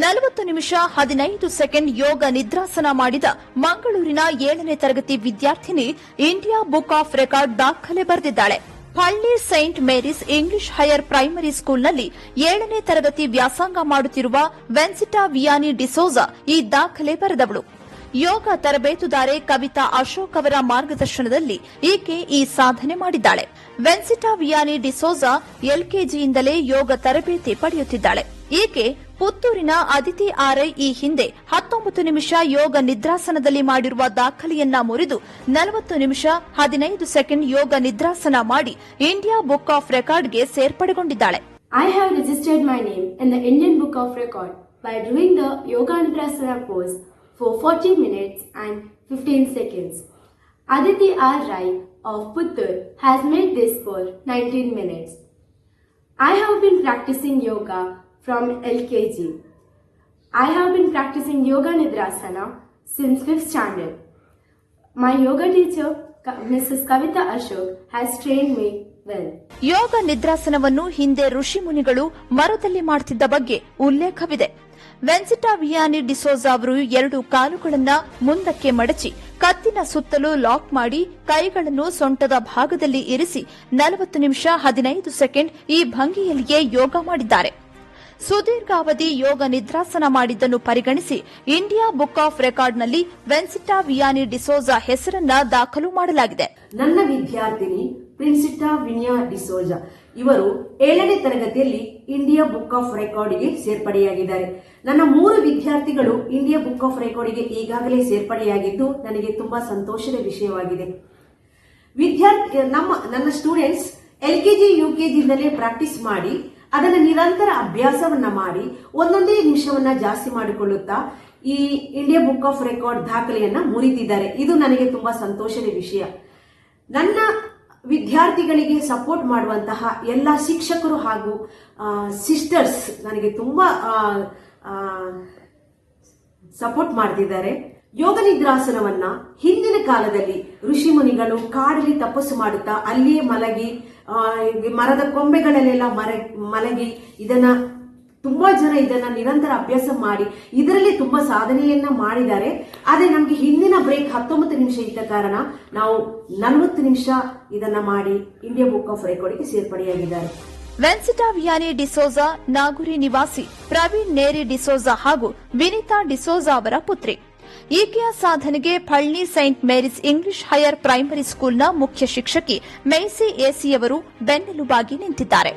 40 ನಿಮಿಷ 15 ಸೆಕೆಂಡ್ ಯೋಗ ನಿದ್ರಾಸನ ಮಾಡಿದ ಮಂಗಳೂರಿನ 7ನೇ ತರಗತಿ ವಿದ್ಯಾರ್ಥಿನಿ ಇಂಡಿಯಾ ಬುಕ್ ಆಫ್ ರೆಕಾರ್ಡ್ ದಾಖಲೆ ಬರೆದಿದ್ದಾಳೆ. Palli Saint Mary's English Higher Primary ಸ್ಕೂಲ್ನಲ್ಲಿ 7ನೇ ತರಗತಿ ವ್ಯಾಸಂಗ ಮಾಡುತ್ತಿರುವ ವೆನ್ಸಿಟಾ ವಿಯಾನಿ ಡಿಸೋಜಾ ಈ ದಾಖಲೆ ಬರೆದವಳು. ಯೋಗ ತರಬೇತುದಾರೆ ಕವಿತಾ ಅಶೋಕ್ ಅವರ ಮಾರ್ಗದರ್ಶನದಲ್ಲಿ ಈಕೆ ಈ ಸಾಧನೆ ಮಾಡಿದ್ದಾಳೆ. ವೆನ್ಸಿಟಾ ವಿಯಾನಿ ಡಿಸೋಜಾ ಎಲ್ಕೆಜಿಯಿಂದಲೇ ಯೋಗ ತರಬೇತಿ ಪಡೆಯುತ್ತಿದ್ದಾಳೆ. ಈಕೆ ಪುತ್ತೂರಿನ ಅದಿತಿ ಆರ್ಐ ಈ ಹಿಂದೆ 19 ನಿಮಿಷ ಯೋಗ ನಿದ್ರಾಸನದಲ್ಲಿ ಮಾಡಿರುವ ದಾಖಲೆಯನ್ನ ಮುರಿದು 40 ನಿಮಿಷ 15 ಸೆಕೆಂಡ್ ಯೋಗ ನಿದ್ರಾಸನ ಮಾಡಿ ಇಂಡಿಯಾ ಬುಕ್ ಆಫ್ ರೆಕಾರ್ಡ್ಗೆ ಸೇರ್ಪಡೆಗೊಂಡಿದ್ದಾಳೆ. I have registered my name in the Indian Book of Record by doing the Yoga Nidrasana pose for 40 minutes and 15 seconds. Aditi R. Rai of Puttur has made this for 19 minutes. I have been practicing yoga from LKG. I have been practicing Yoga Nidrasana since 5th standard. My yoga teacher, Mrs. Kavita Ashok, has trained me well. ಯೋಗ ನಿದ್ರಾಸನವನ್ನು ಹಿಂದೆ ಋಷಿ ಮುನಿಗಳು ಮರದಲ್ಲಿ ಮಾಡುತ್ತಿದ್ದ ಬಗ್ಗೆ ಉಲ್ಲೇಖವಿದೆ. ವೆನ್ಸಿಟಾ ವಿಯಾನಿ ಡಿಸೋಜಾ ಅವರು 2 ಕಾಲುಗಳನ್ನು ಮುಂದಕ್ಕೆ ಮಡಚಿ ಕತ್ತಿನ ಸುತ್ತಲೂ ಲಾಕ್ ಮಾಡಿ ಕೈಗಳನ್ನು ಸೊಂಟದ ಭಾಗದಲ್ಲಿ ಇರಿಸಿ 40 ನಿಮಿಷ 15 ಸೆಕೆಂಡ್ ಈ ಭಂಗಿಯಲ್ಲಿಯೇ ಯೋಗ ಮಾಡಿದ್ದಾರೆ. ಸುದೀರ್ಘಾವಧಿ ಯೋಗ ನಿದ್ರಾಸನ ಮಾಡಿದ್ದನ್ನು ಪರಿಗಣಿಸಿ India Book of ರೆಕಾರ್ಡ್ನಲ್ಲಿ Vensita ವಿಯಾನಿ D'Souza ಹೆಸರನ್ನ ದಾಖಲು ಮಾಡಲಾಗಿದೆ. ನನ್ನ ವಿದ್ಯಾರ್ಥಿನಿ ಪ್ರಿನ್ಸಿಟಾ ವಿನಿಯಾ ಡಿಸೋಜಾ ಇವರು 7ನೇ ತರಗತಿಯಲ್ಲಿ ಇಂಡಿಯಾ ಬುಕ್ ಆಫ್ ರೆಕಾರ್ಡ್ಗೆ ಸೇರ್ಪಡೆಯಾಗಿದ್ದಾರೆ. ನನ್ನ 3 ವಿದ್ಯಾರ್ಥಿಗಳು ಇಂಡಿಯಾ ಬುಕ್ ಆಫ್ ರೆಕಾರ್ಡ್ಗೆ ಈಗಾಗಲೇ ಸೇರ್ಪಡೆಯಾಗಿದ್ದು ನನಗೆ ತುಂಬಾ ಸಂತೋಷದ ವಿಷಯವಾಗಿದೆ. ನನ್ನ ಸ್ಟೂಡೆಂಟ್ಸ್ ಎಲ್ಕೆಜಿ ಯುಕೆಜಿಯಿಂದಲೇ ಪ್ರಾಕ್ಟೀಸ್ ಮಾಡಿ ಅದನ್ನ ನಿರಂತರ ಅಭ್ಯಾಸವನ್ನ ಮಾಡಿ ಒಂದೊಂದೇ ನಿಮಿಷವನ್ನ ಜಾಸ್ತಿ ಮಾಡಿಕೊಳ್ಳುತ್ತಾ ಈ ಇಂಡಿಯಾ ಬುಕ್ ಆಫ್ ರೆಕಾರ್ಡ್ ದಾಖಲೆಯನ್ನ ಮುರಿದಿದ್ದಾರೆ. ಇದು ನನಗೆ ತುಂಬಾ ಸಂತೋಷದ ವಿಷಯ. ನನ್ನ ವಿದ್ಯಾರ್ಥಿಗಳಿಗೆ ಸಪೋರ್ಟ್ ಮಾಡುವಂತಹ ಎಲ್ಲ ಶಿಕ್ಷಕರು ಹಾಗೂ ಸಿಸ್ಟರ್ಸ್ ನನಗೆ ತುಂಬಾ ಸಪೋರ್ಟ್ ಮಾಡ್ತಿದ್ದಾರೆ. ಯೋಗ ನಿದ್ರಾಸನವನ್ನ ಹಿಂದಿನ ಕಾಲದಲ್ಲಿ ಋಷಿ ಮುನಿಗಳು ಕಾಡಲ್ಲಿ ತಪಸ್ಸು ಮಾಡುತ್ತಾ ಅಲ್ಲಿಯೇ ಮಲಗಿ ಮರದ ಕೊಂಬೆಗಳಲ್ಲೆಲ್ಲ ಮಲಗಿ ತುಂಬಾ ಜನ ಇದನ್ನ ನಿರಂತರ ಅಭ್ಯಾಸ ಮಾಡಿ ಇದರಲ್ಲಿ ತುಂಬಾ ಸಾಧನೆಯನ್ನ ಮಾಡಿದ್ದಾರೆ. ಆದ್ರೆ ನಮ್ಗೆ ಹಿಂದಿನ ಬ್ರೇಕ್ 19 ನಿಮಿಷ ಇದ್ದ ಕಾರಣ ನಾವು 40 ನಿಮಿಷ ಇದನ್ನ ಮಾಡಿ ಇಂಡಿಯಾ ಬುಕ್ ಆಫ್ ರೆಕಾರ್ಡ್ಗೆ ಸೇರ್ಪಡೆಯಾಗಿದ್ದಾರೆ. ವೆನ್ಸಿಟಾ ವಿಯಾನಿ ಡಿಸೋಜಾ ನಾಗುರಿ ನಿವಾಸಿ ಪ್ರವೀಣ್ ನೇರಿ ಡಿಸೋಜಾ ಹಾಗೂ ವಿನಿತಾ ಡಿಸೋಜಾ ಅವರ ಪುತ್ರಿ. ಈಕೆಯ ಸಾಧನೆಗೆ Palli Saint Mary's English Higher Primary ಸ್ಕೂಲ್ನ ಮುಖ್ಯ ಶಿಕ್ಷಕಿ ಮೇಸಿ ಎಸಿಯವರು ಬೆನ್ನೆಲುಬಾಗಿ ನಿಂತಿದ್ದಾರೆ.